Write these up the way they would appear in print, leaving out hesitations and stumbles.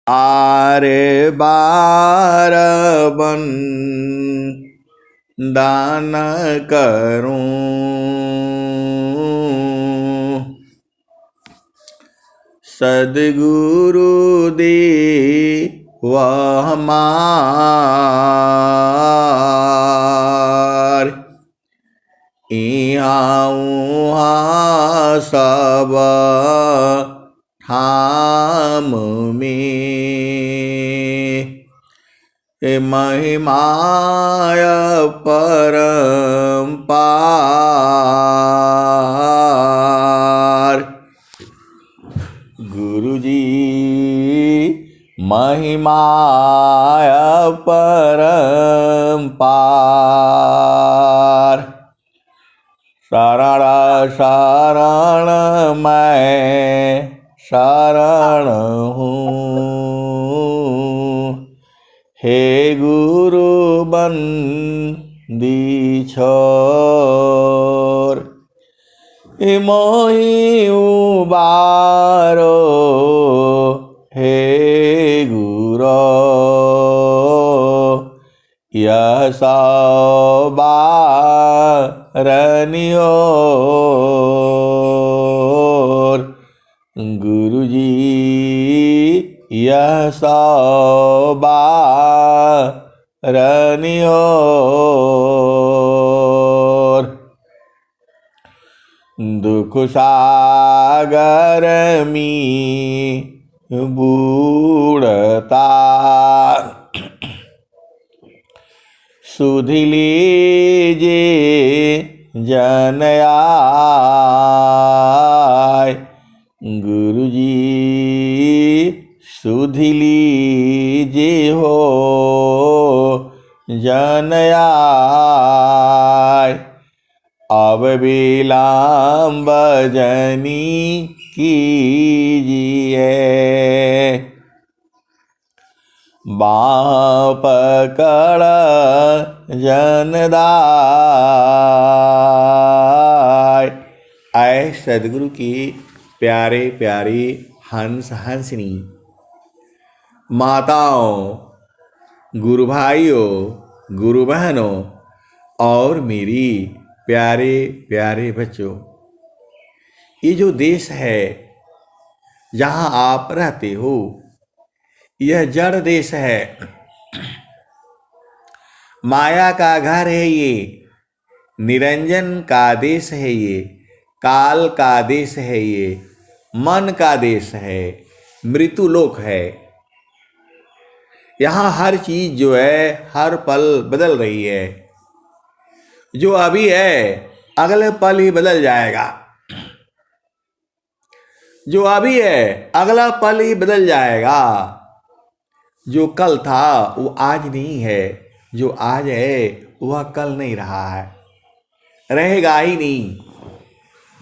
आरे बार बन दान करूं, सद्गुरु दे वह मार। इहाँ उहाँ सब ठाम में महिमाय परम्पार। गुरुजी महिमाय परम्पार। शरण शरण मैं शरण हूँ, हे गुरु बंदी छोर। मोहि उबारो हे गुरो, यह सौ बारनियोर। गुरुजी यह सौ बारनियोर। दुख सागर में बूढ़ता सुधि लीजे जन आय। गुरुजी सुधि लीजे हो जन आय। अब विलम्ब जनी कीजिए, बाँह पकड़ जनदाय। आए सदगुरु की प्यारे प्यारी हंस हंसनी माताओं, गुरु भाइयों, गुरु बहनों और मेरी प्यारे प्यारे बच्चों, ये जो देश है जहाँ आप रहते हो, यह जड़ देश है, माया का घर है ये, निरंजन का देश है ये, काल का देश है ये, मन का देश है, मृत्युलोक है। यहाँ हर चीज जो है हर पल बदल रही है। जो अभी है अगले पल ही बदल जाएगा। जो अभी है अगला पल ही बदल जाएगा। जो कल था वो आज नहीं है, जो आज है वह कल नहीं रहा है, रहेगा ही नहीं।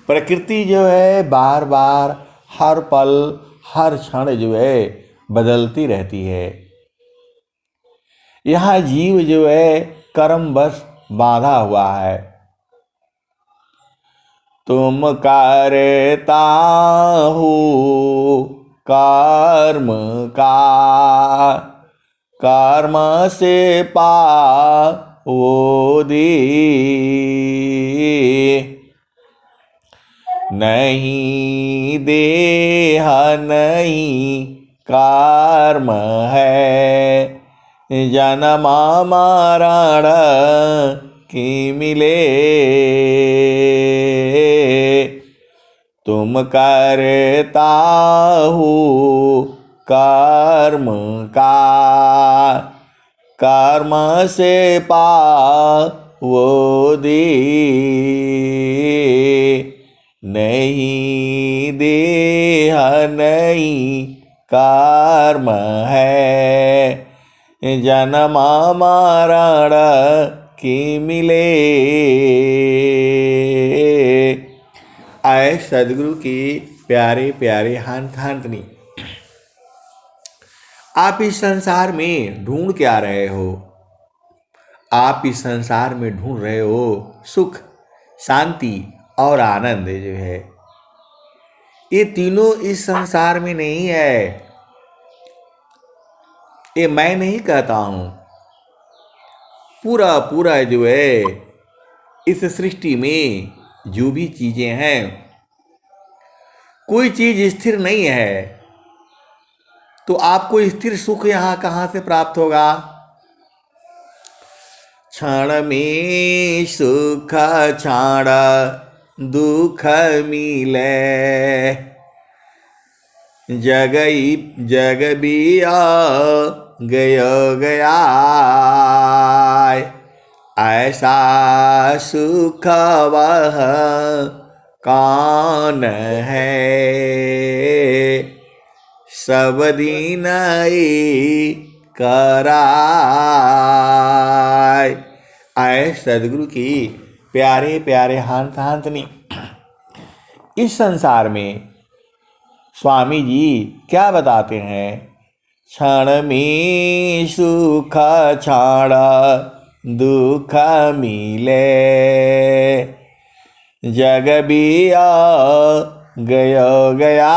प्रकृति जो है बार बार हर पल हर क्षण जो है बदलती रहती है। यह जीव जो है कर्म बस बांधा हुआ है। तुम करता हो कर्म का, कर्म से पाओ दे। नहीं देह नहीं कर्म है, जन्म मरण की मिले। तुम करता हो कर्म का, कर्म से पाओ दे। नहीं देह नहीं कर्म है, जन्म मरण की मिले। आए सदगुरु की प्यारे प्यारे हंतनी, आप इस संसार में ढूंढ क्या रहे हो? आप इस संसार में ढूंढ रहे हो सुख, शांति और आनंद जो है। ये तीनों इस संसार में नहीं है। ये मैं नहीं कहता हूं, पूरा पूरा जो है इस सृष्टि में जो भी चीजें हैं, कोई चीज स्थिर नहीं है। तो आपको स्थिर सुख यहां कहां से प्राप्त होगा? क्षण में सुख क्षण दुख मिले, जग बिया गयो गया, ऐसा सुख वह कौन है, सब दिन कराय। आए सदगुरु की प्यारे प्यारे हंस हंसनी, इस संसार में स्वामी जी क्या बताते हैं? क्षण में सुख क्षण दुख मिले, जग बिया गयो गया,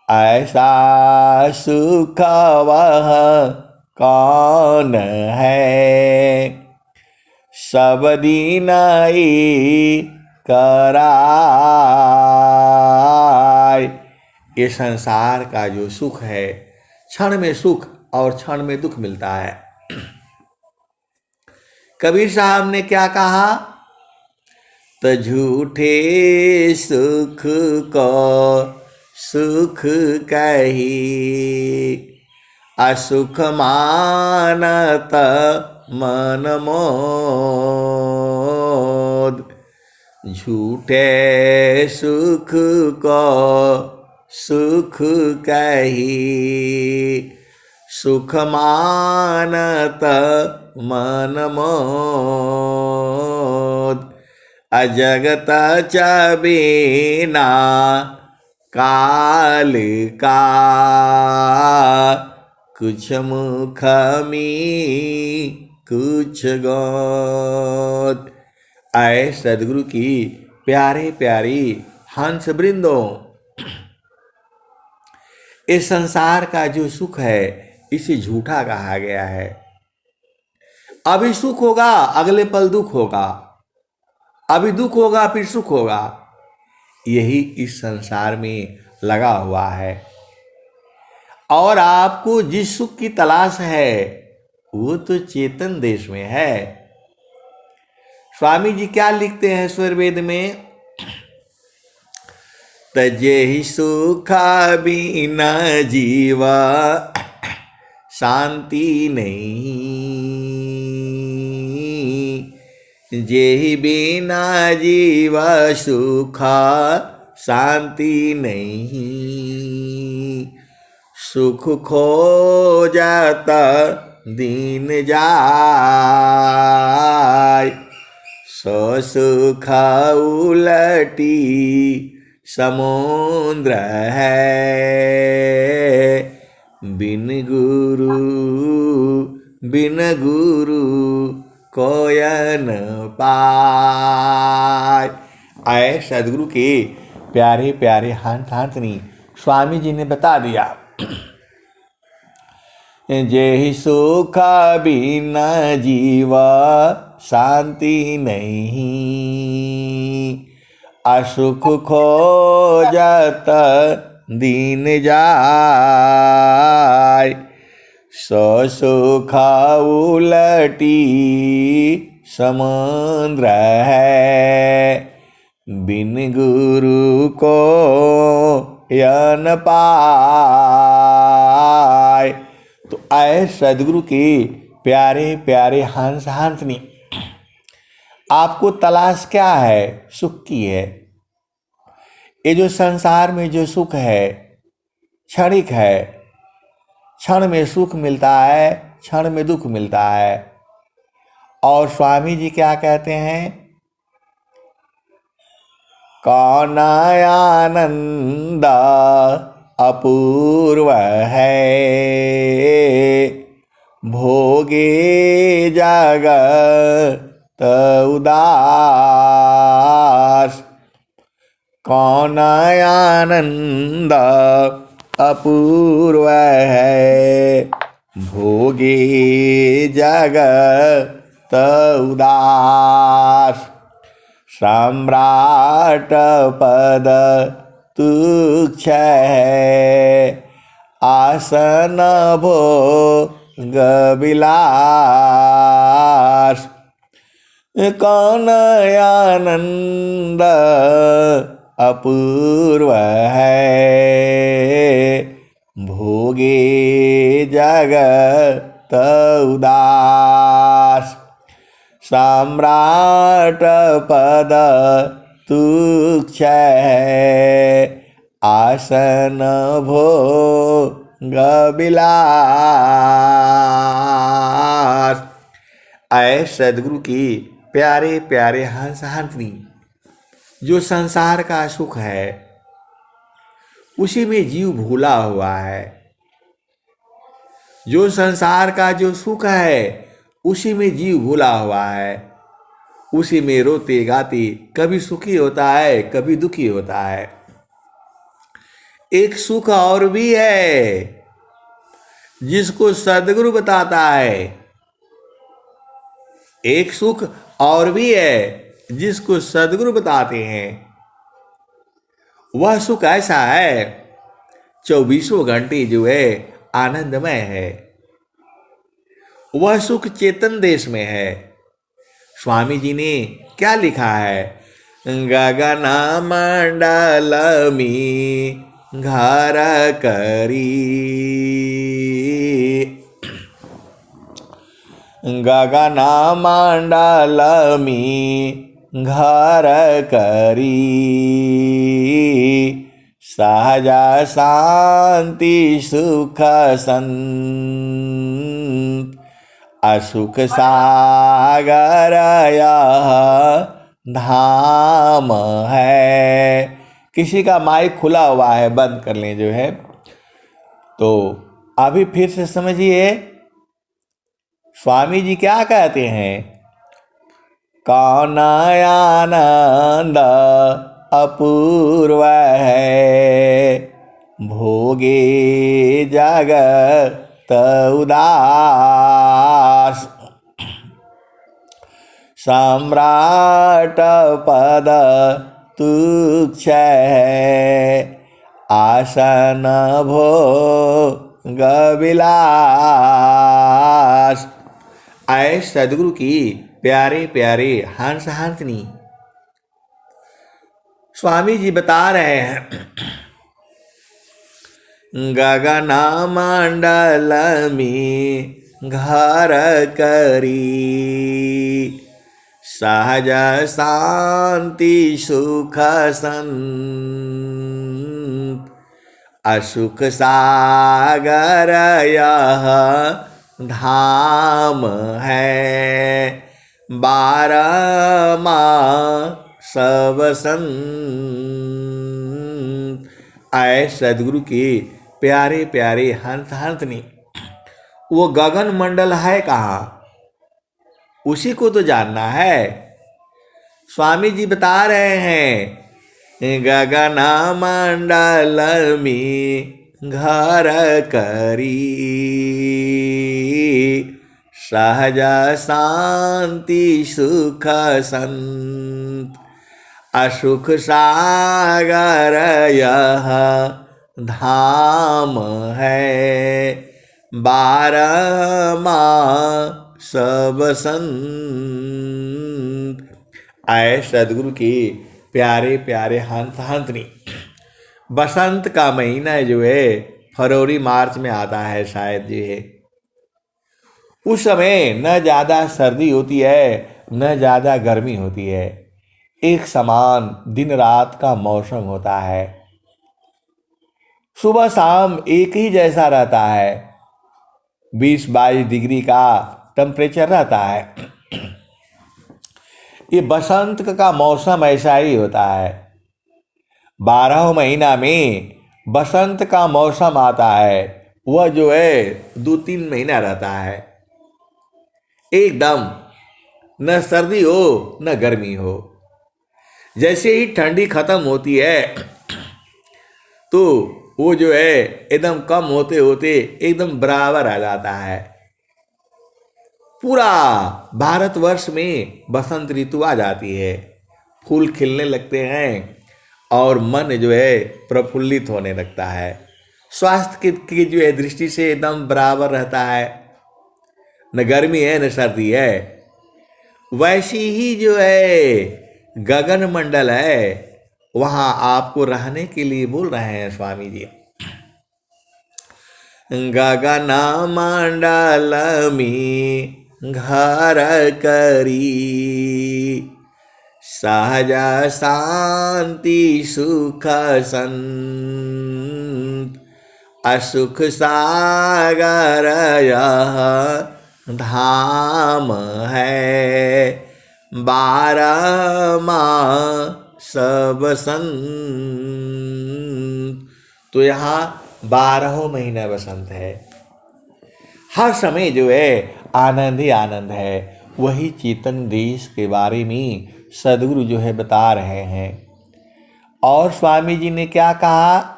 ऐसा सुख वह कौन है, सब दिन कराय। ये संसार का जो सुख है, क्षण में सुख और क्षण में दुख मिलता है। कबीर साहब ने क्या कहा? तो झूठे सुख को सुख कही, असुख मानत मन मोद, झूठे सुख को सुख कही, सुख मानत मन मोद, अजगत चबेना काल का, कुछ मुख में कुछ गोद। आए सदगुरु की प्यारे प्यारी हंस वृंदों, इस संसार का जो सुख है इसे झूठा कहा गया है। अभी सुख होगा, अगले पल दुख होगा, अभी दुख होगा फिर सुख होगा। यही इस संसार में लगा हुआ है। और आपको जिस सुख की तलाश है वो तो चेतन देश में है। स्वामी जी क्या लिखते हैं स्वरवेद में? तजेहि सुख बिना जीवा शांति नहीं, जेहि बिना जीवा सुख शांति नहीं, सुख खो जाता दिन जाय, सो सुख उलटी समुद्र है, बिन गुरु कोय न पाय। आए सदगुरु के प्यारे प्यारे हंसनी, स्वामी जी ने बता दिया, जेहि सुख बिना जीवा शांति नहीं, असुख खो जात दिन जाय, सो सुख उलटी समुद्र है, बिन गुरु को यन पाय। तो आए सदगुरु के प्यारे प्यारे हंसनी, आपको तलाश क्या है? सुख की है। ये जो संसार में जो सुख है क्षणिक है, क्षण में सुख मिलता है, क्षण में दुख मिलता है। और स्वामी जी क्या कहते हैं? कौन आनंद अपूर्व है, भोगे जगत उदास, कौन आनंद अपूर्व है। भोगे जगत उदास, सम्राट पद तुच्छ है। आसन भोग विलास, कौन आनंद अपूर्व है। भोगे जगत उदास, सम्राट पद तुच्छ है। आसन भोग विलास। ऐ सदगुरु की प्यारे प्यारे हंस हंसनी, जो संसार का सुख है उसी में जीव भूला हुआ है। जो संसार का जो सुख है उसी में जीव भूला हुआ है। उसी में रोते गाते कभी सुखी होता है, कभी दुखी होता है। एक सुख और भी है जिसको सदगुरु बताता है। एक सुख और भी है जिसको सदगुरु बताते हैं। वह सुख ऐसा है 24 घंटे जो है आनंदमय है। वह सुख चेतन देश में है। स्वामी जी ने क्या लिखा है? गगन मंडल में घर करी, गगन मंडल में घर करी। सहज शांति सुख संत, असुख सागर यह धाम है। किसी का माइक खुला हुआ है, बंद कर लें जो है। तो अभी फिर से समझिए स्वामी जी क्या कहते हैं? कौन आनंद अपूर्व है। भोगे जगत उदास, सम्राट पद तुच्छ है। आसन भोग विलास। ऐ सदगुरु की प्यारे प्यारे हंस हंसनी, स्वामी जी बता रहे हैं गगन मंडल में घर करी। सहज शांति सुख संत, असुख सागर यह धाम है। 12 मास बसंत। ऐ सदगुरु के प्यारे प्यारे हंस हंसनी, वो गगन मंडल है कहाँ? उसी को तो जानना है। स्वामी जी बता रहे हैं गगन मंडल में घर करी। सहज शांति सुख संत, असुख सागर यह धाम है। 12 मास बसंत। ऐ सदगुरु की प्यारे प्यारे हंस हंसनी, बसंत का महीना जो है फरवरी मार्च में आता है शायद जो है। उस समय न ज़्यादा सर्दी होती है न ज़्यादा गर्मी होती है। एक समान दिन रात का मौसम होता है। सुबह शाम एक ही जैसा रहता है। 20-22 डिग्री का टेम्परेचर रहता है। ये बसंत का मौसम ऐसा ही होता है। 12 महीना में बसंत का मौसम आता है। वह जो है 2-3 महीना रहता है। एकदम न सर्दी हो न गर्मी हो। जैसे ही ठंडी खत्म होती है तो वो जो है एकदम कम होते होते एकदम बराबर आ जाता है। पूरा भारतवर्ष में बसंत ऋतु आ जाती है, फूल खिलने लगते हैं और मन जो है प्रफुल्लित होने लगता है। स्वास्थ्य की जो है दृष्टि से एकदम बराबर रहता है, न गर्मी है न सर्दी है। वैसी ही जो है गगन मंडल है, वहां आपको रहने के लिए बोल रहे हैं स्वामी जी। गगन मंडल में घर करी, सहज शांति सुख संत, असुख सागर यह धाम है, 12 माह सब संत। तो यहाँ 12 महीना बसंत है, हर समय जो है आनंद ही आनंद है। वही चेतन देश के बारे में सदगुरु जो है बता रहे हैं। और स्वामी जी ने क्या कहा,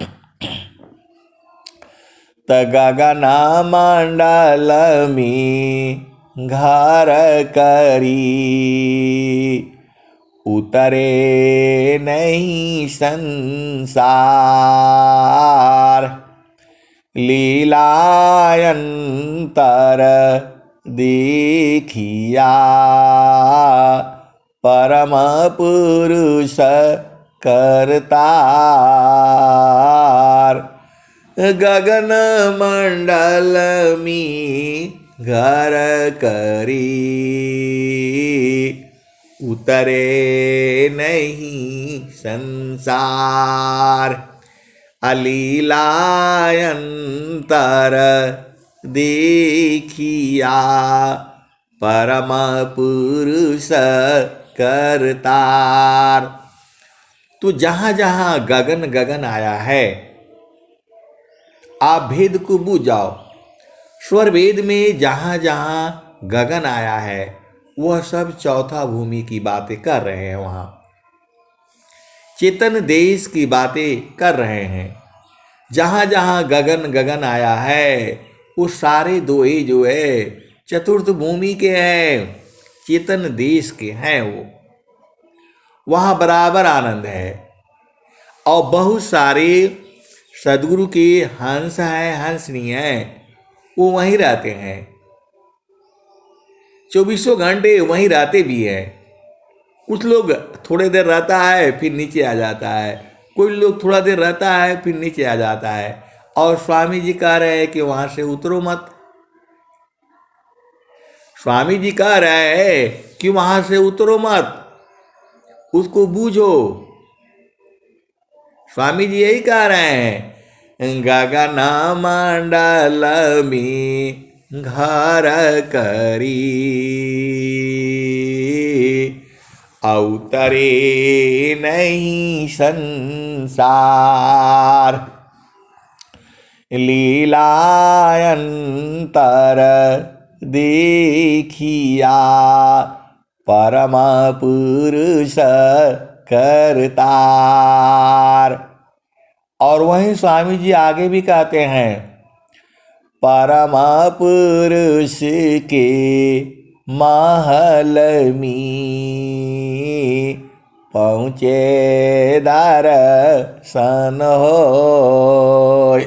त गगन मंडल में घर करी, उतरे नहीं संसार, लीलायंतर देखिया, परम पुरुष करतार। गगन मंडल में घर करी, उतरे नहीं संसार, अलीलायंतर देखिया, परम पुरुष करतार। तो जहां जहां गगन गगन आया है, आप भेद को बूझ जाओ। स्वर वेद में जहां जहां गगन आया है, वह सब चौथा भूमि की बातें कर रहे हैं। वहां चेतन देश की बातें कर रहे हैं। जहां जहां गगन गगन आया है, वो सारे दोहे जो है चतुर्थ भूमि के हैं, चेतन देश के हैं। वो वहां बराबर आनंद है। और बहुत सारे सदगुरु के हंस हैं, हंसनी हैं, वो वहीं रहते हैं, 24 घंटे वहीं रहते भी हैं। कुछ लोग थोड़ी देर रहता है फिर नीचे आ जाता है, कोई लोग थोड़ा देर रहता है फिर नीचे आ जाता है। और स्वामी जी कह रहे हैं कि वहां से उतरो मत। स्वामी जी कह रहे हैं कि वहां से उतरो मत, उसको बूझो। स्वामी जी यही कह रहे हैं, गगन मंडल में घर करी, अवतरे नहीं संसार, लीलायंतर देखिया, परम पुरुष करतार। और वहीं स्वामी जी आगे भी कहते हैं, परम पुरुष के महल में पहुँचे दर्शन होय,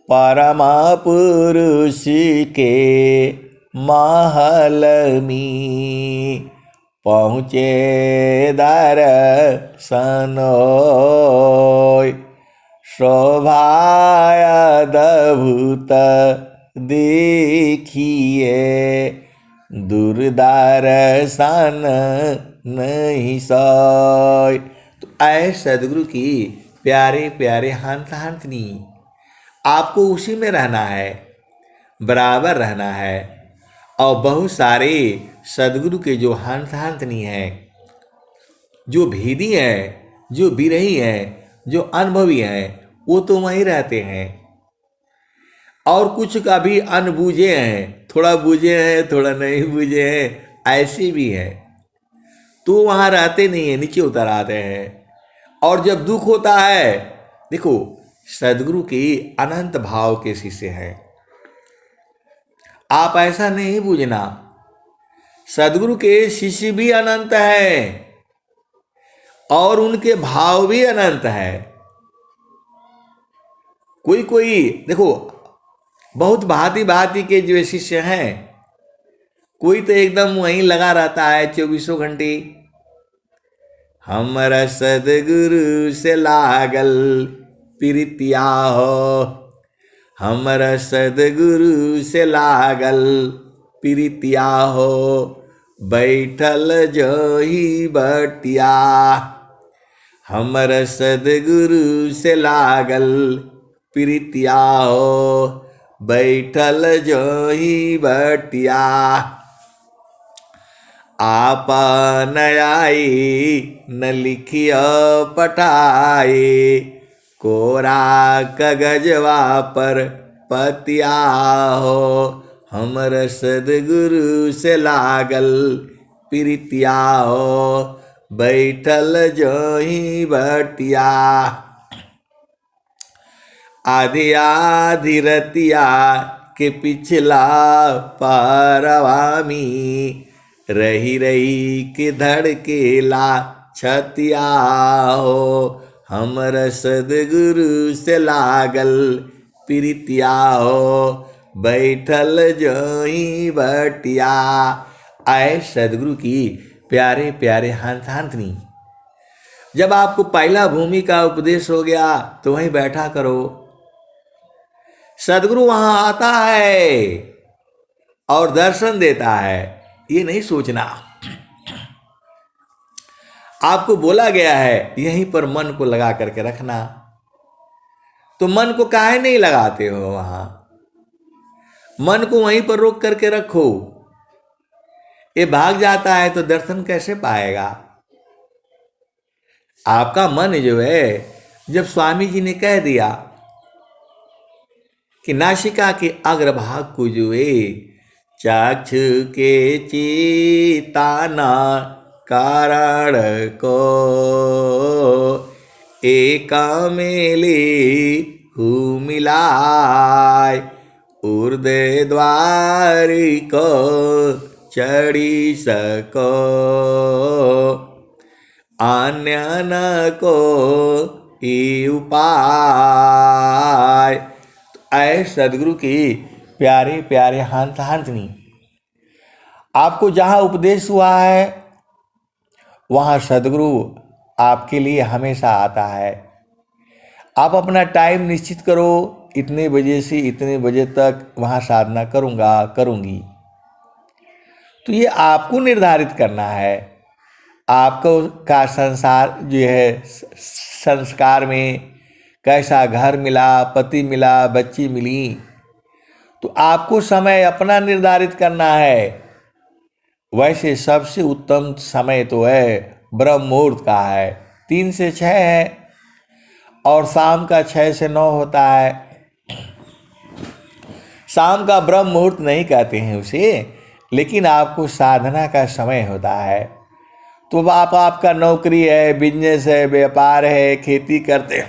परम पुरुष के महल में पहुँचे दर्शन होय, शोभायद्भुत देखिए, दूरदर्शन नहीं सोय। तो ऐ सदगुरु की प्यारे प्यारे हंस हंसनी, आपको उसी में रहना है, बराबर रहना है। और बहुत सारे सदगुरु के जो हंस हंसनी हैं, जो भेदी हैं, जो बिरही हैं, जो अनुभवी हैं, वो तो वहीं रहते हैं। और कुछ का भी अनबूझे हैं, थोड़ा बूझे हैं थोड़ा नहीं बूझे हैं, ऐसे भी हैं। तो वहाँ रहते नहीं हैं, नीचे उतर आते हैं। और जब दुख होता है, देखो सदगुरु के अनंत भाव के शिष्य हैं। आप ऐसा नहीं बूझना, सदगुरु के शिष्य भी अनंत हैं और उनके भाव भी अनंत है। कोई कोई देखो बहुत भांति भांति के जो शिष्य हैं, कोई तो एकदम वहीं लगा रहता है 24 घंटे। हमरा सदगुरु से लागल प्रीतिया हो, हमरा सदगुरु से लागल प्रीतिया हो, बैठल जोही बटिया। हमरा सदगुरु से लागल प्रीतिया हो, बैठल जोही बटिया। आप न आई न लिखियो पठाए, कोरा कागजवा पर पतिया हो, हमर सदगुरु से लागल प्रीतिया हो, बैठल जोही बटिया। आधी आधी रतिया के पिछला परवामी, रही रही के धड़केला छतिया हो, हमर सदगुरु से लागल प्रीतिया हो, बैठल जोही बटिया। आए सदगुरु की प्यारे प्यारे हंथनी, जब आपको पहला भूमि का उपदेश हो गया तो वहीं बैठा करो। सदगुरु वहां आता है और दर्शन देता है, ये नहीं सोचना। आपको बोला गया है यहीं पर मन को लगा करके रखना, तो मन को काहे नहीं लगाते हो? वहां मन को वहीं पर रोक करके रखो। ये भाग जाता है तो दर्शन कैसे पाएगा? आपका मन जो है, जब स्वामी जी ने कह दिया कि नासिका के अग्रभाग को जो है चक्षु के चेतना कारण को, एका मेले हु मिलाय, उर्दे द्वारी को चढ़ी सको, अन्य न को ही उपाय। ऐ सदगुरु की प्यारे प्यारे हंथनी, आपको जहाँ उपदेश हुआ है वहाँ सदगुरु आपके लिए हमेशा आता है। आप अपना टाइम निश्चित करो, इतने बजे से इतने बजे तक वहाँ साधना करूँगी। तो ये आपको निर्धारित करना है। आपको का संसार जो है, संस्कार में कैसा घर मिला, पति मिला, बच्ची मिली, तो आपको समय अपना निर्धारित करना है। वैसे सबसे उत्तम समय तो है ब्रह्म मुहूर्त का है, 3 से 6 है, और शाम का 6 से 9 होता है। शाम का ब्रह्म मुहूर्त नहीं कहते हैं उसे, लेकिन आपको साधना का समय होता है। तो आपका नौकरी है, बिजनेस है, व्यापार है, खेती करते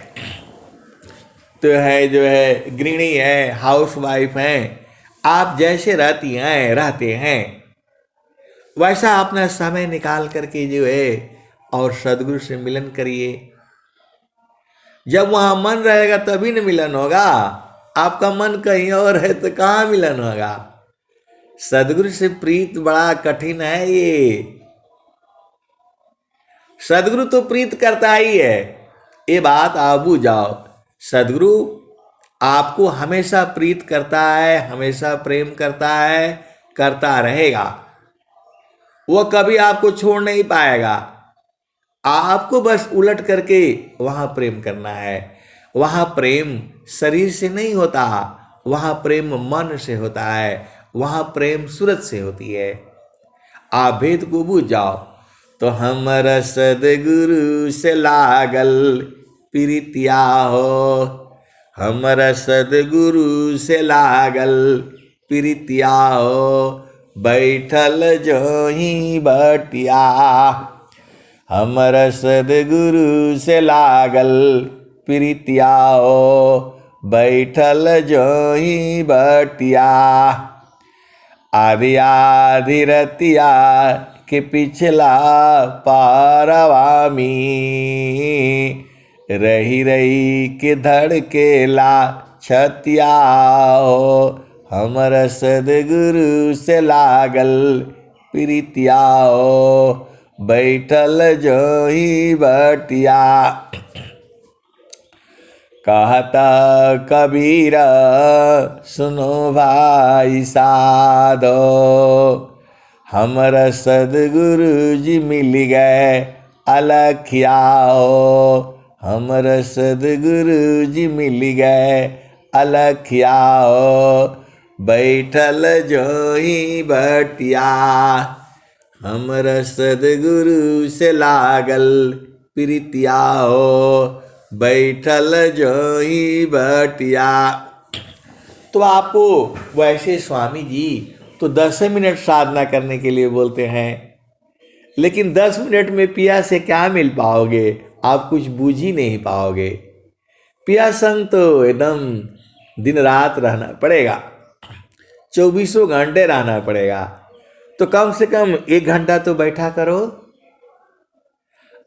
तो है, जो है गृहिणी है, हाउस वाइफ हैं, आप जैसे रहते हैं वैसा अपना समय निकाल करके जो है और सदगुरु से मिलन करिए। जब वहाँ मन रहेगा तभी न मिलन होगा। आपका मन कहीं और है तो कहाँ मिलन होगा? सदगुरु से प्रीत बड़ा कठिन है। ये सदगुरु तो प्रीत करता ही है, ये बात आप बुझ जाओ। सदगुरु आपको हमेशा प्रीत करता है, हमेशा प्रेम करता है, करता रहेगा। वो कभी आपको छोड़ नहीं पाएगा। आपको बस उलट करके वहाँ प्रेम करना है। वहाँ प्रेम शरीर से नहीं होता, वहाँ प्रेम मन से होता है, वहाँ प्रेम सूरत से होती है। आप भेद को बूझ जाओ। तो हमरा सदगुरु से लागल प्रीतिया हो, हमरा सदगुरु से लागल प्रीतिया हो, बैठल जोही बटिया। हमर सदगुरु से लागल प्रीतिया हो, बैठल जोही बटिया। आधी आधी रतिया के पिछला पारवा में, रही रही के धड़केला छतिया हो, हमर सदगुरु से लागल प्रीतिया हो, बैठल जोही बटिया। कहता कबीर सुनो भाई साधो, हमर सदगुरु जी मिल गए अलखिया हो, हमर सदगुरु जी मिल गए अलखिया हो, बैठल जोही बटिया। हमर सदगुरु से लागल प्रीतिया हो, बैठल जोही बटिया। तो आपको वैसे स्वामी जी तो 10 मिनट साधना करने के लिए बोलते हैं, लेकिन 10 मिनट में पिया से क्या मिल पाओगे? आप कुछ बूझ ही नहीं पाओगे। पिया संग तो एकदम दिन रात रहना पड़ेगा, 24 घंटे रहना पड़ेगा। तो कम से कम 1 घंटा तो बैठा करो।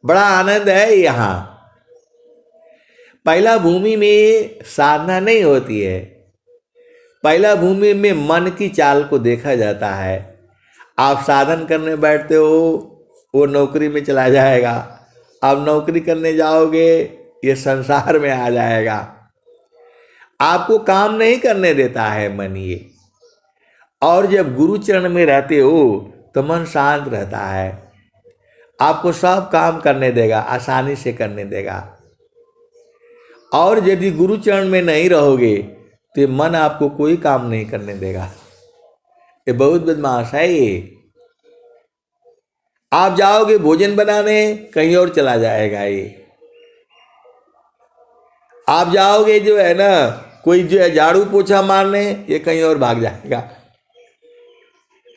बड़ा आनंद है यहाँ। पहला भूमि में साधना नहीं होती है, पहला भूमि में मन की चाल को देखा जाता है। आप साधन करने बैठते हो, वो नौकरी में चला जाएगा। आप नौकरी करने जाओगे, ये संसार में आ जाएगा। आपको काम नहीं करने देता है मन ये। और जब गुरु चरण में रहते हो तो मन शांत रहता है, आपको सब काम करने देगा, आसानी से करने देगा। और यदि गुरु चरण में नहीं रहोगे तो मन आपको कोई काम नहीं करने देगा। ये बहुत बदमाश है ये। आप जाओगे भोजन बनाने, कहीं और चला जाएगा ये। आप जाओगे जो है ना, कोई जो है झाड़ू पोछा मारने, ये कहीं और भाग जाएगा।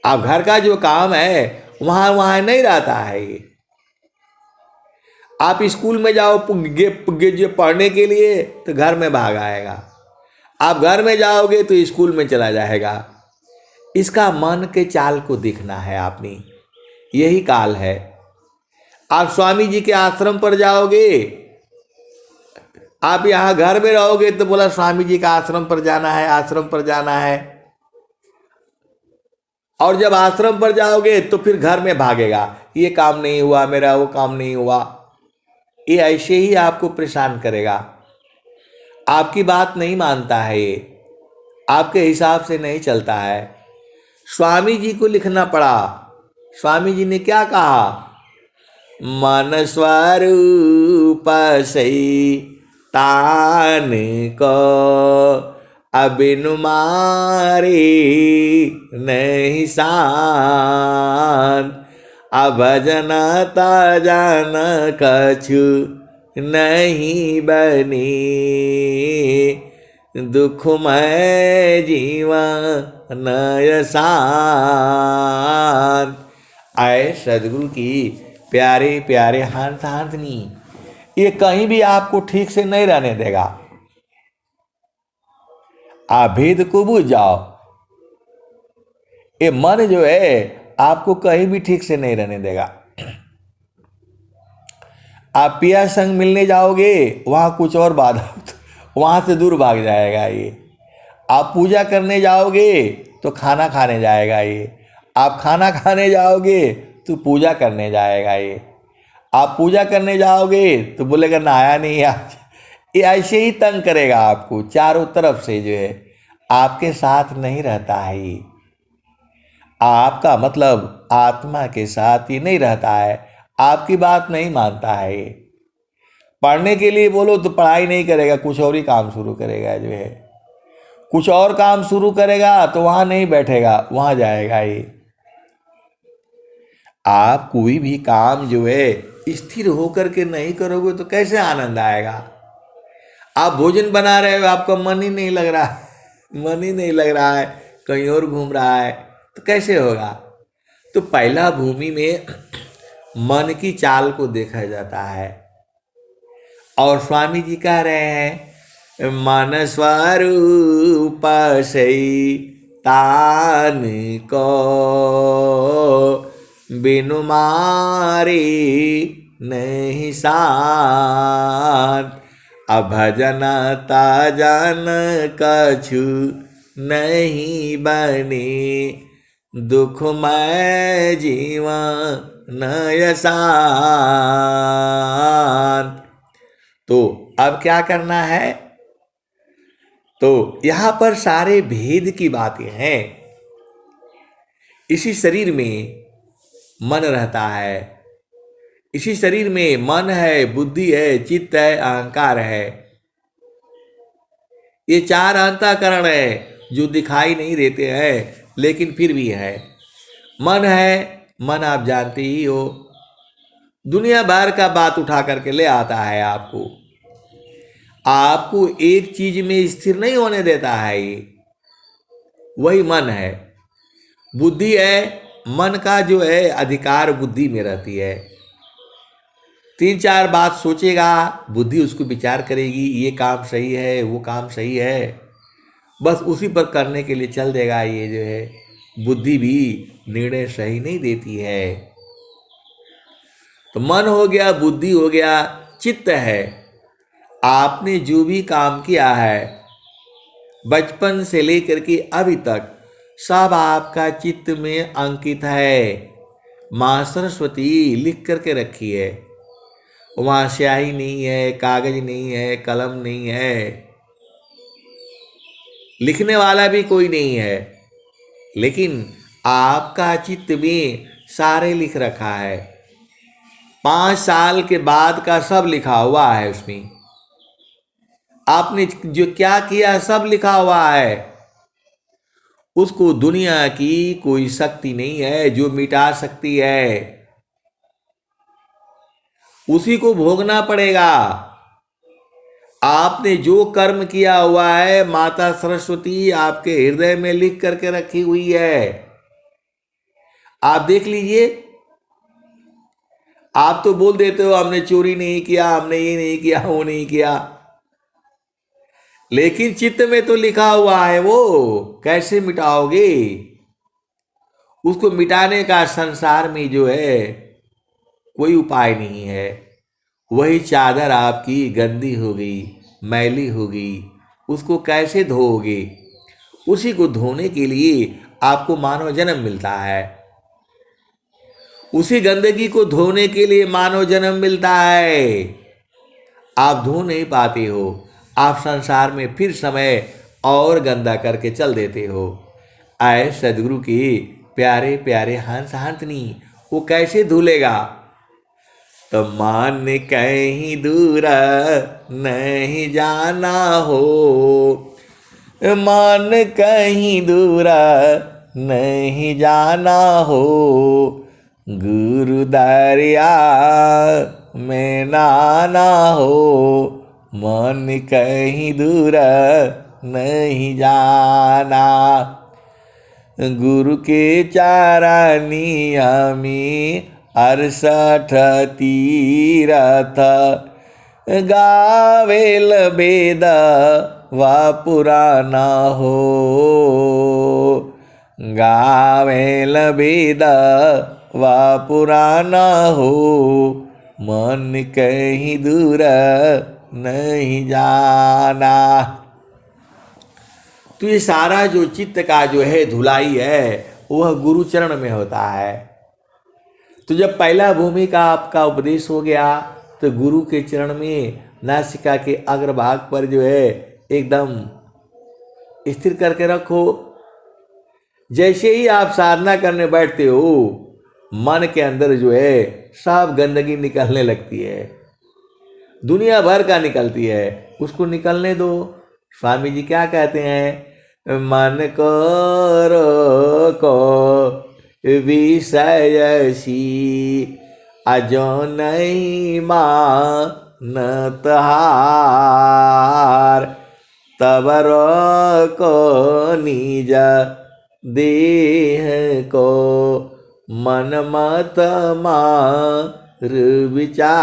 आप घर का जो काम है वहां नहीं रहता है ये। आप स्कूल में जाओ पुगे जो पढ़ने के लिए, तो घर में भाग आएगा। आप घर में जाओगे तो स्कूल में चला जाएगा। इसका मन के चाल को देखना है आपने, यही काल है। आप स्वामी जी के आश्रम पर जाओगे, आप यहाँ घर में रहोगे तो बोला स्वामी जी का आश्रम पर जाना है, आश्रम पर जाना है। और जब आश्रम पर जाओगे तो फिर घर में भागेगा, ये काम नहीं हुआ मेरा, वो काम नहीं हुआ। ये ऐसे ही आपको परेशान करेगा। आपकी बात नहीं मानता है ये, आपके हिसाब से नहीं चलता है। स्वामी जी को लिखना पड़ा। स्वामी जी ने क्या कहा? मन स्वरूप सही तान को, अबिनु मारे नहीं शांत, अभजन तजन कछु नहीं बनी, दुखमय जीवन शांत। आए सदगुरु की प्यारे प्यारे हाथनी, ये कहीं भी आपको ठीक से नहीं रहने देगा। आप भेद को बुझ जाओ। ये मन जो है आपको कहीं भी ठीक से नहीं रहने देगा। आप पिया संग मिलने जाओगे, वहां कुछ और बाधा, वहां से दूर भाग जाएगा ये। आप पूजा करने जाओगे तो खाना खाने जाएगा ये। आप खाना खाने जाओगे तो पूजा करने जाएगा ये। आप पूजा करने जाओगे तो बोलेगा नहाया नहीं आज। ये ऐसे ही तंग करेगा आपको चारों तरफ से, जो है आपके साथ नहीं रहता है ये। आपका मतलब आत्मा के साथ ही नहीं रहता है, आपकी बात नहीं मानता है ये। पढ़ने के लिए बोलो तो पढ़ाई नहीं करेगा, कुछ और ही काम शुरू करेगा, जो है कुछ और काम शुरू करेगा तो वहां नहीं बैठेगा, वहां जाएगा ये। आप कोई भी काम जो है स्थिर होकर के नहीं करोगे तो कैसे आनंद आएगा? आप भोजन बना रहे हो, आपका मन ही नहीं लग रहा, मन ही नहीं लग रहा है, कहीं और घूम रहा है, तो कैसे होगा? तो पहला भूमि में मन की चाल को देखा जाता है। और स्वामी जी कह रहे हैं मन स्वरूप सई तान को बिनु मारे नहीं शांत। अभजन तजन कछु नहीं बने दुखमय जीवन शांत। तो अब क्या करना है? तो यहां पर सारे भेद की बातें हैं। इसी शरीर में मन रहता है, इसी शरीर में मन है, बुद्धि है, चित्त है, अहंकार है। ये चार अंतःकरण है जो दिखाई नहीं देते हैं लेकिन फिर भी है। मन है, मन आप जानते ही हो, दुनिया भर का बात उठा करके ले आता है आपको। आपको एक चीज में स्थिर नहीं होने देता है, ये वही मन है। बुद्धि है, मन का जो है अधिकार बुद्धि में रहती है। तीन चार बात सोचेगा, बुद्धि उसको विचार करेगी, ये काम सही है, वो काम सही है, बस उसी पर करने के लिए चल देगा। ये जो है बुद्धि भी निर्णय सही नहीं देती है। तो मन हो गया, बुद्धि हो गया, चित्त है। आपने जो भी काम किया है बचपन से लेकर के अभी तक सब आपका चित्त में अंकित है। माँ सरस्वती लिख करके रखी है। वहाँ स्याही नहीं है, कागज नहीं है, कलम नहीं है, लिखने वाला भी कोई नहीं है, लेकिन आपका चित्त में सारे लिख रखा है। 5 साल के बाद का सब लिखा हुआ है उसमें। आपने जो क्या किया सब लिखा हुआ है। उसको दुनिया की कोई शक्ति नहीं है जो मिटा सकती है। उसी को भोगना पड़ेगा। आपने जो कर्म किया हुआ है माता सरस्वती आपके हृदय में लिख करके रखी हुई है। आप देख लीजिए, आप तो बोल देते हो हमने चोरी नहीं किया, हमने ये नहीं किया, वो नहीं किया, लेकिन चित्त में तो लिखा हुआ है, वो कैसे मिटाओगे? उसको मिटाने का संसार में जो है कोई उपाय नहीं है। वही चादर आपकी गंदी हो गई, मैली हो गई, उसको कैसे धोओगे? उसी को धोने के लिए आपको मानव जन्म मिलता है। उसी गंदगी को धोने के लिए मानव जन्म मिलता है। आप धो नहीं पाते हो, आप संसार में फिर समय और गंदा करके चल देते हो। आए सदगुरु के प्यारे प्यारे हंस हंसनी, वो कैसे धुलेगा? तो मान कहीं दूर नहीं जाना हो, मान कहीं दूर नहीं जाना हो, गुरु दरिया में नाना हो, मन कहीं दूर नहीं जाना। गुरु के चारानिया में 68 तीरथ, गावेल वेद व पुराना हो, गावेल वेद व पुराना हो, मन कहीं दूर नहीं जाना। तो ये सारा जो चित्त का जो है धुलाई है वह गुरु चरण में होता है। तो जब पहला भूमि का आपका उपदेश हो गया तो गुरु के चरण में नासिका के अग्रभाग पर जो है एकदम स्थिर करके रखो। जैसे ही आप साधना करने बैठते हो मन के अंदर जो है सब गंदगी निकलने लगती है, दुनिया भर का निकलती है, उसको निकलने दो। स्वामी जी क्या कहते हैं? मन को रोको विषय सी, अजो नहीं मानत हार, तब रोको निज देह को, मन मत मार विचार।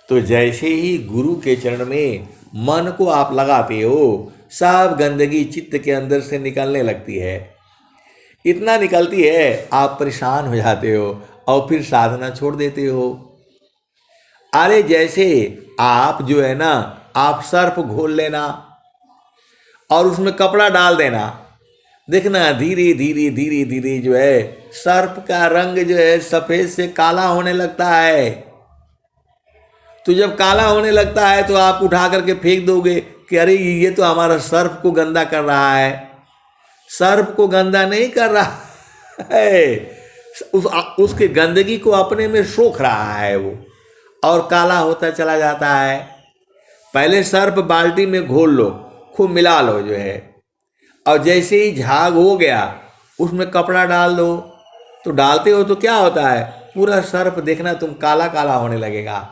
तो जैसे ही गुरु के चरण में मन को आप लगाते हो, सब गंदगी चित्त के अंदर से निकलने लगती है। इतना निकलती है आप परेशान हो जाते हो और फिर साधना छोड़ देते हो। अरे जैसे आप जो है ना, आप सर्फ घोल लेना और उसमें कपड़ा डाल देना, देखना धीरे धीरे धीरे धीरे जो है सर्प का रंग जो है सफेद से काला होने लगता है। तो जब काला होने लगता है तो आप उठा करके फेंक दोगे कि अरे ये तो हमारा सर्प को गंदा कर रहा है। सर्प को गंदा नहीं कर रहा है, उसके गंदगी को अपने में सोख रहा है वो, और काला होता चला जाता है। पहले सर्प बाल्टी में घोल लो, खूब मिला लो जो है, और जैसे ही झाग हो गया उसमें कपड़ा डाल दो। तो डालते हो तो क्या होता है, पूरा सर्प देखना तुम काला काला होने लगेगा।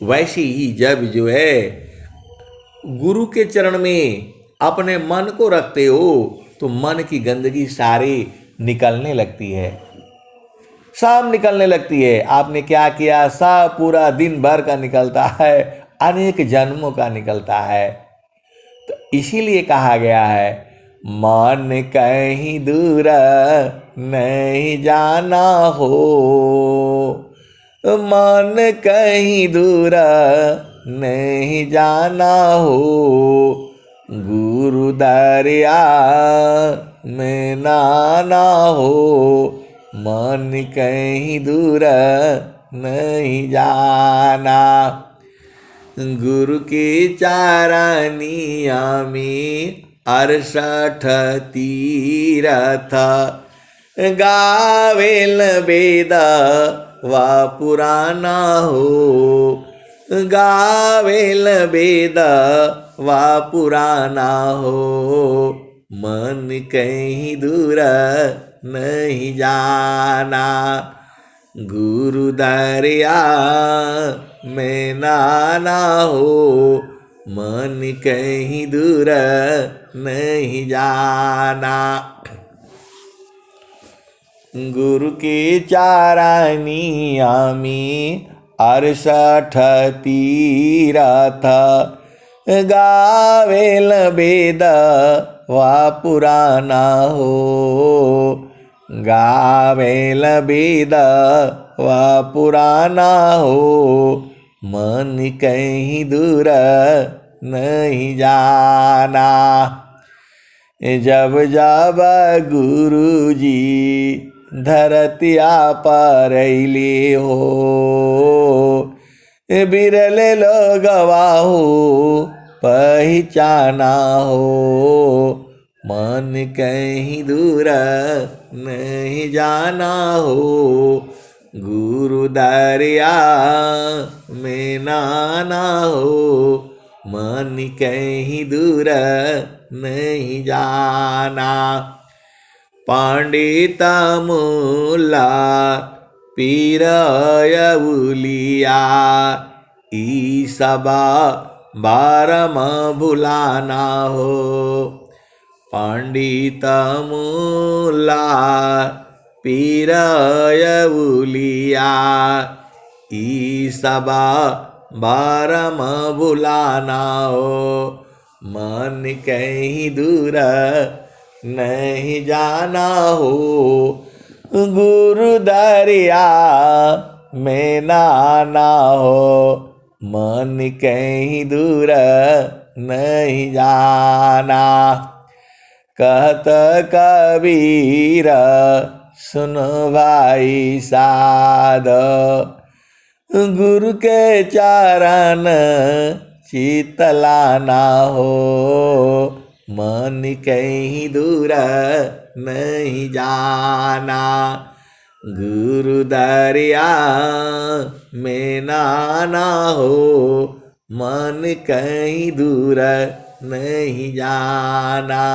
वैसे ही जब जो है गुरु के चरण में अपने मन को रखते हो तो मन की गंदगी सारी निकलने लगती है, सब निकलने लगती है। आपने क्या किया, सब पूरा दिन भर का निकलता है, अनेक जन्मों का निकलता है। तो इसीलिए कहा गया है, मन कहीं दूर नहीं जाना हो, मन कहीं दूर नहीं जाना हो, गुरु दरिया में नाना हो, मन कहीं दूर नहीं जाना। गुरु के चारनिया में 68 तीरथ, गावेल वेद वा पुराना हो, गावेल वेद वा पुराना हो, मन कहीं दूर नहीं जाना, गुरु दरिया में नाना हो, मन कहीं दूर नहीं जाना। गुरु के चारनिया में 68 तीरथ, गावेल वेद वा पुराना हो, गावेल वेद वा पुराना हो, मन कहीं दूर नहीं जाना। जब जब गुरु जी धरतिया पर अइले हो, बिरले लोगवा हो पहचाना हो, मन कहीं दूर नहीं जाना हो, गुरु दरिया में नाना हो, मन कहीं दूर नहीं जाना। पंडित मुल्ला पीर उलिया, ई सबा बारम भुलाना हो, पंडित मुल्ला पीर उलिया, ई सबा बारम भुलाना हो, मन कहीं दूर नहीं जाना हो, गुरु दरिया में नाना हो, मन कहीं दूर नहीं जाना। कहत कबीर सुनो भाई साध, गुरु के चरण चितलाना हो, मन कहीं दूर नहीं जाना, गुरु दरिया में नाना हो, मन कहीं दूर नहीं जाना,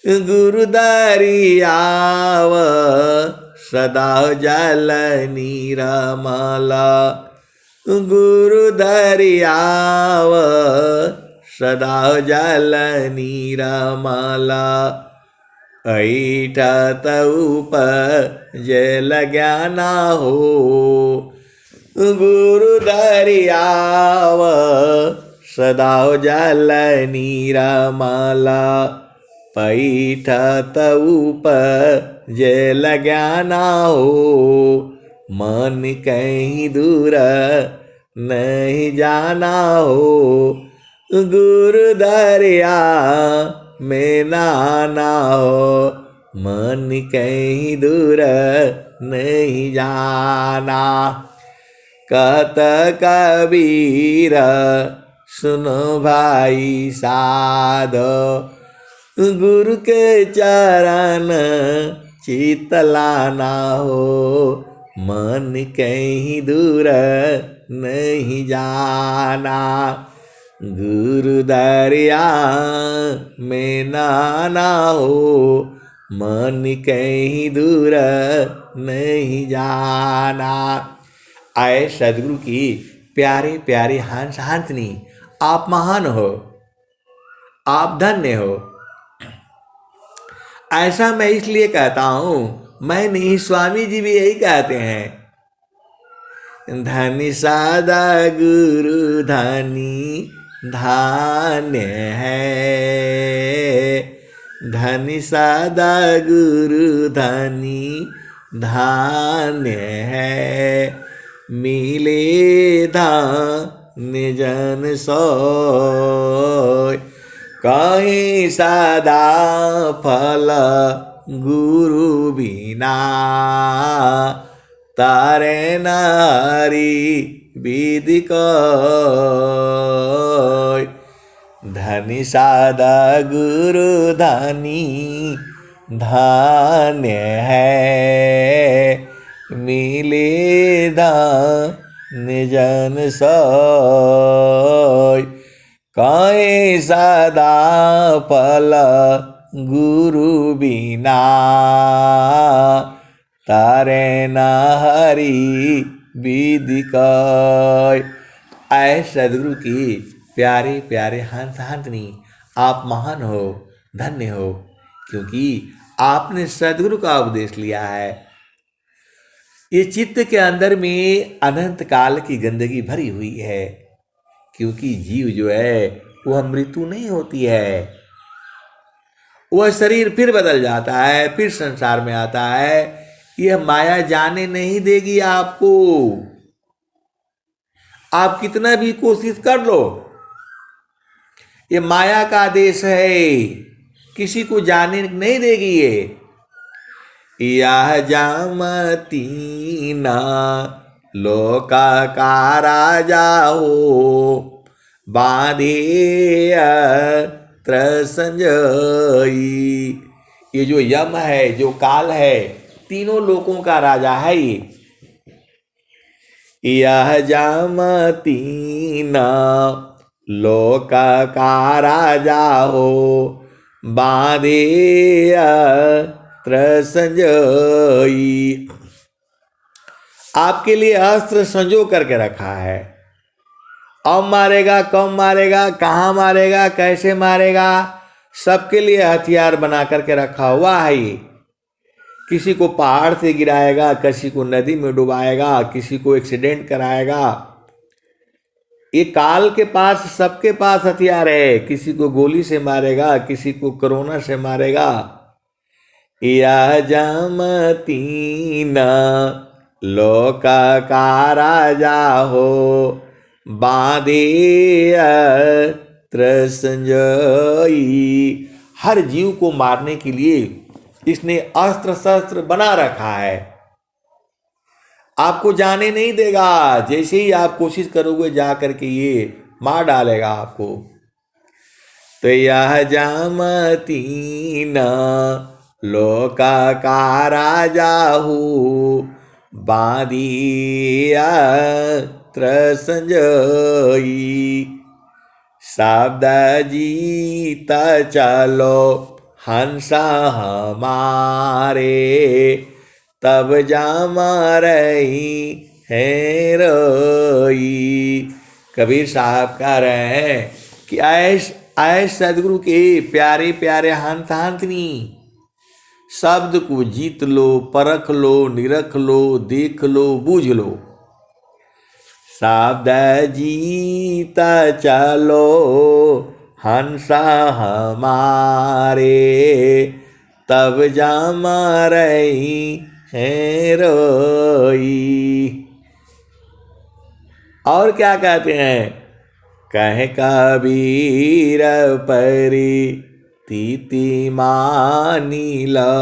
गुरु दरियाव सदा जल निरमल, गुरु दरियाव सदा जल निरमल, ऐठत उपजे लग्या ना हो। गुरु दरियाव सदाव जल नीरमला। पैठत उपजे लग्या ना हो। मन कहीं दूर नहीं जाना हो। गुरु दरिया में नाना हो। मन कहीं दूर नहीं जाना। कहत कबीर सुनो भाई साधो। गुरु के चरण चितलाना हो। मन कहीं दूर नहीं जाना। गुरु दरिया में नाना हो। मन कहीं दूर नहीं जाना। आए सदगुरु की प्यारे प्यारे हंस हंसनी, आप महान हो, आप धन्य हो। ऐसा मैं इसलिए कहता हूं, मैं नहीं, स्वामी जी भी यही कहते हैं। धनी सादा गुरु धनी धान्य है। धनी सादा गुरु धनी धान्य है। मिले धान्य जन सोय। कहीं सदा फल गुरु बिना। तारे नारी विधि कोय। धनी सादा गुरु धनी धान्य है। मिले धान्य जन सोय। कहीं सदा फल गुरु बिना। तारे न हरि विधि कोय। ऐ सदगुरु की प्यारे प्यारे हंस हंसनी, आप महान हो, धन्य हो, क्योंकि आपने सदगुरु का उपदेश लिया है। ये चित्त के अंदर में अनंत काल की गंदगी भरी हुई है, क्योंकि जीव जो है वह मृत्यु नहीं होती है। वह शरीर फिर बदल जाता है, फिर संसार में आता है। यह माया जाने नहीं देगी आपको। आप कितना भी कोशिश कर लो, ये माया का देश है, किसी को जाने नहीं देगी ये। यह जामती ना लोका का राजा हो। बांधे संजयी। ये जो यम है, जो काल है, तीनों लोकों का राजा है ये। यह जामती ना लोका का राजा हो। बांधे संजयी। आपके लिए अस्त्र संजो करके रखा है। अब मारेगा, कब मारेगा, कहाँ मारेगा, कैसे मारेगा, सबके लिए हथियार बना करके रखा हुआ है ये। किसी को पहाड़ से गिराएगा, किसी को नदी में डुबाएगा, किसी को एक्सीडेंट कराएगा। ये काल के पास, सबके पास हथियार है। किसी को गोली से मारेगा, किसी को कोरोना से मारेगा। या जामती न लोका का राजा हो। बांधे संजयी। हर जीव को मारने के लिए इसने अस्त्र शस्त्र बना रखा है। आपको जाने नहीं देगा। जैसे ही आप कोशिश करोगे जा करके ये मार डालेगा आपको। तो यह जामती न लोका का राजा हो। बांधिया संजयी। शब्द जीता चलो हंसा हमारे। तब जामा रही है रोई। कबीर साहब कह रहे हैं कि ऐस सदगुरु के प्यारे प्यारे हंस हंसनी, शब्द को जीत लो, परख लो, निरख लो, देख लो, बूझ लो। शब्द जीता चलो हंसा हमारे, तब जम रही है रोई। और क्या कहते हैं? कह कबीर परी तीति मानी ला,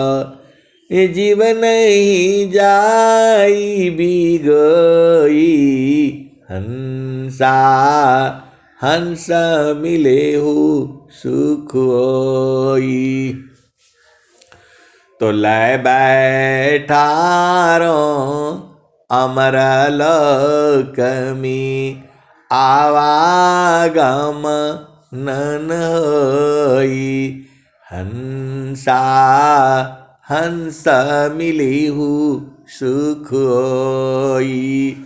ये जीवन ही जाई भी गई, हंसा हंस मिले हो सुख होई। तो लय बैठारो अमर लोक में, आवागम नन होई, हंसा हंस मिली हूँ सुख होई।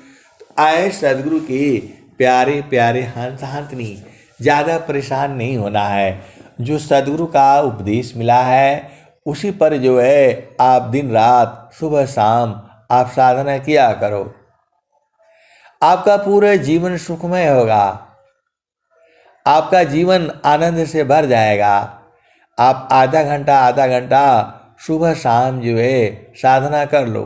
आए सदगुरु के प्यारे प्यारे हंस हंसनी, ज़्यादा परेशान नहीं होना है। जो सदगुरु का उपदेश मिला है उसी पर जो है आप दिन रात सुबह शाम आप साधना किया करो, आपका पूरा जीवन सुखमय होगा, आपका जीवन आनंद से भर जाएगा। आप आधा घंटा सुबह शाम जो है साधना कर लो।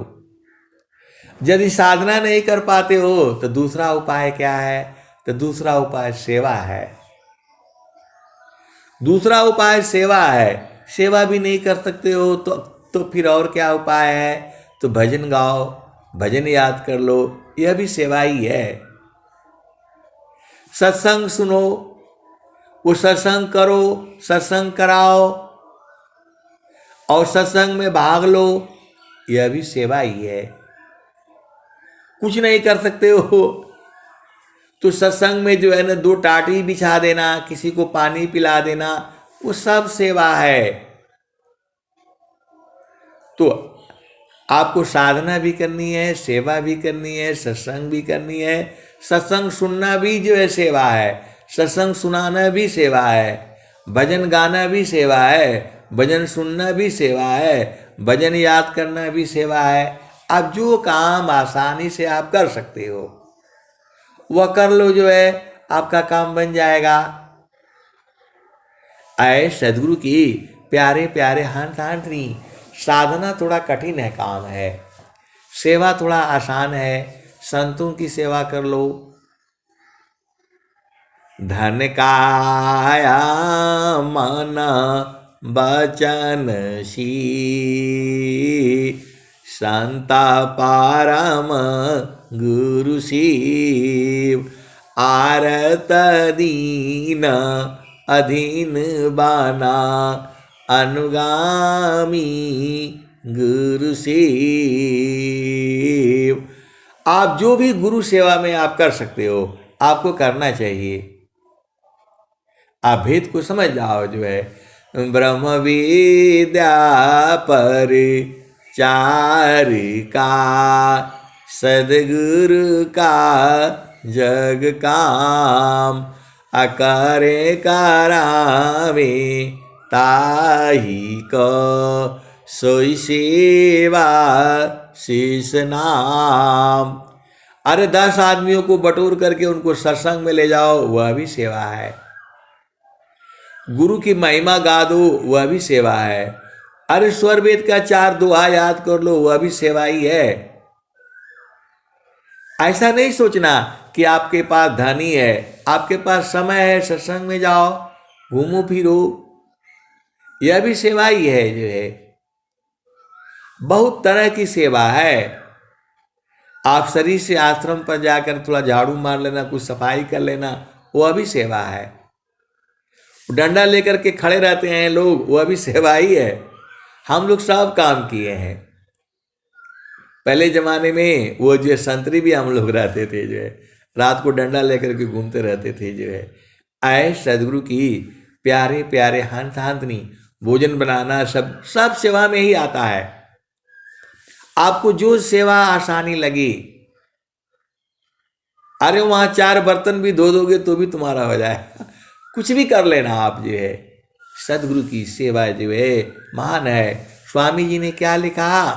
यदि साधना नहीं कर पाते हो तो दूसरा उपाय क्या है? तो दूसरा उपाय सेवा है। दूसरा उपाय सेवा है। सेवा भी नहीं कर सकते हो तो फिर और क्या उपाय है? तो भजन गाओ, भजन याद कर लो, यह भी सेवा ही है। सत्संग सुनो, वो सत्संग करो, सत्संग कराओ और सत्संग में भाग लो, यह भी सेवा ही है। कुछ नहीं कर सकते हो तो सत्संग में जो है ना 2 टाटी बिछा देना, किसी को पानी पिला देना, वो सब सेवा है। तो आपको साधना भी करनी है, सेवा भी करनी है, सत्संग भी करनी है। सत्संग सुनना भी जो है सेवा है, सत्संग सुनाना भी सेवा है, भजन गाना भी सेवा है, भजन सुनना भी सेवा है, भजन याद करना भी सेवा है। आप जो काम आसानी से आप कर सकते हो वह कर लो, जो है आपका काम बन जाएगा। आए सदगुरु की प्यारे प्यारे हंस हंसनी, साधना थोड़ा कठिन है काम है, सेवा थोड़ा आसान है। संतों की सेवा कर लो। धन काया मन बचन सी, संता परम गुरु शिव, आरत दीन अधीन बाना, अनुगामी गुरु शिव। आप जो भी गुरु सेवा में आप कर सकते हो आपको करना चाहिए। आप भेद को समझ जाओ, जो है ब्रह्म विद्या पर चार का, सदगुरु का जग काम, अकरे करावे ताही को, सोई सेवा शीश नाम। अरे 10 आदमियों को बटोर करके उनको सत्संग में ले जाओ, वह भी सेवा है। गुरु की महिमा गा दो, वह भी सेवा है। अरे स्वर वेद का 4 दोहा याद कर लो, वह भी सेवा ही है। ऐसा नहीं सोचना कि आपके पास धन ही है, आपके पास समय है, सत्संग में जाओ, घूमो फिरो, यह भी सेवा ही है। जो है बहुत तरह की सेवा है। आप शरीर से आश्रम पर जाकर थोड़ा झाड़ू मार लेना, कुछ सफाई कर लेना, वह भी सेवा है। डंडा लेकर के खड़े रहते हैं लोग, वह भी सेवा ही है। हम लोग सब काम किए हैं। पहले जमाने में वो जो संतरी भी हम लोग रहते थे, जो है रात को डंडा लेकर के घूमते रहते थे। जो है आए सदगुरु की प्यारे प्यारे हंस हंसनी, भोजन बनाना सब सेवा में ही आता है। आपको जो सेवा आसानी लगी, अरे वहां 4 बर्तन भी धो दोगे तो भी तुम्हारा हो जाएगा, कुछ भी कर लेना आप। जो है सदगुरु की सेवा जो है महान है। स्वामी जी ने क्या लिखा?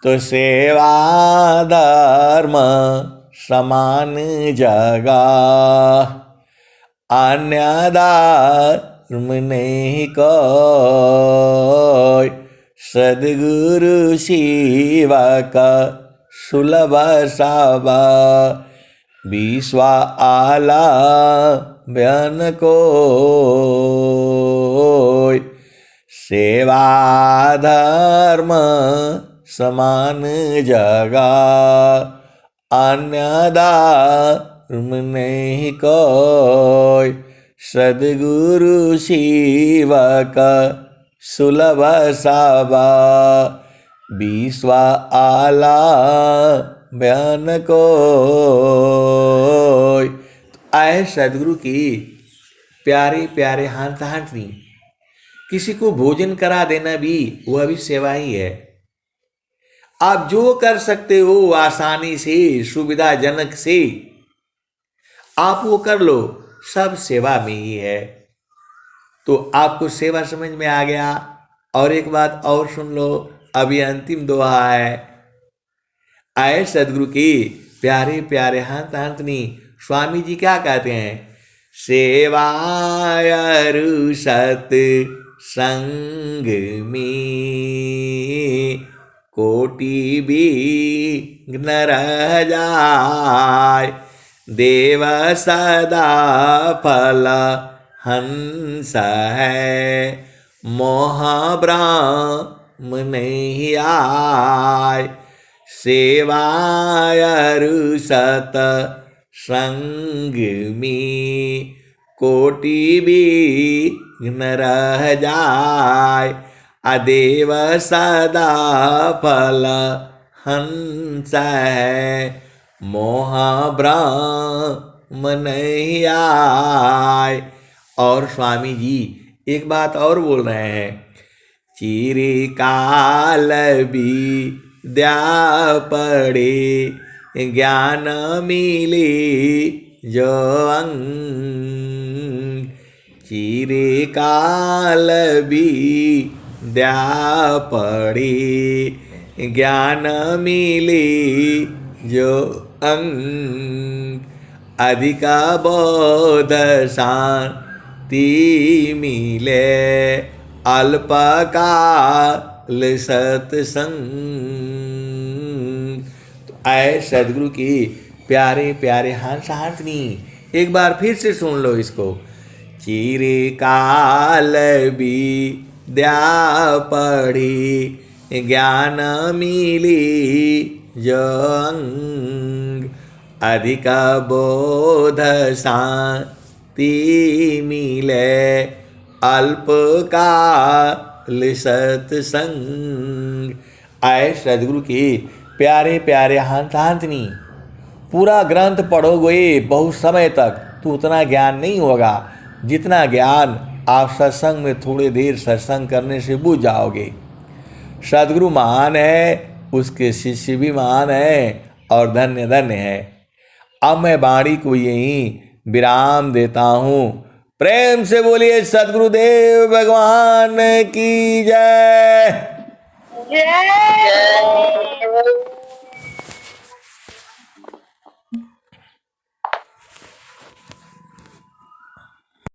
तो सेवा धर्म समान जगह, अन्य धर्म नहीं कोई, सद्गुरु सेवक सुलभ सब, विश्व आला बयान कोई। सेवा धर्म समान जगह, अन्य धर्म नहीं कोई, सद्गुरु सेवक सुलभ सब, विश्व आला बयान कोई। आए सदगुरु की प्यारे प्यारे हाथ हाथनी, किसी को भोजन करा देना भी वह भी सेवा ही है। आप जो कर सकते हो आसानी से, सुविधाजनक से, आप वो कर लो, सब सेवा में ही है। तो आपको सेवा समझ में आ गया। और एक बात और सुन लो, अभी अंतिम दोहा है। आए सदगुरु की प्यारे प्यारे हंत हंतनी, स्वामी जी क्या कहते हैं? सेवायरु सत संग में, कोटि विघ्न रह जाय, देव सदा फल हंस है, मोह ब्रह्म नहीं आय। सेवायरु सत संग में, कोटि विघ्न रह जाय, अदेव सदा फल हंस है, मोह ब्रह्म नहीं आय। और स्वामी जी एक बात और बोल रहे हैं, चिरकाल विद्या पढ़े, ज्ञान मिले जो अंग, चिरकाल विद्या पढ़े, ज्ञान मिले जो अंग, अधिक बोध शांति मिले, अल्पकाल सत्संग। तो आए सदगुरु की प्यारे प्यारे हंस हंसनी, एक बार फिर से सुन लो इसको। चिरकाल विद्या पढ़ी, ज्ञान मिली जो अंग, अधिक बोध शांति मिले, अल्पकाल सत्संग। आए सदगुरु की प्यारे प्यारे हंस हंसनी, पूरा ग्रंथ पढ़ोगे बहुत समय तक तो उतना ज्ञान नहीं होगा जितना ज्ञान आप सत्संग में थोड़ी देर सत्संग करने से बुझ जाओगे। सदगुरु महान है, उसके शिष्य भी महान है और धन्य धन्य है। अब मैं वाणी को यहीं विराम देता हूँ। प्रेम से बोलिए सदगुरुदेव भगवान की जय। जय।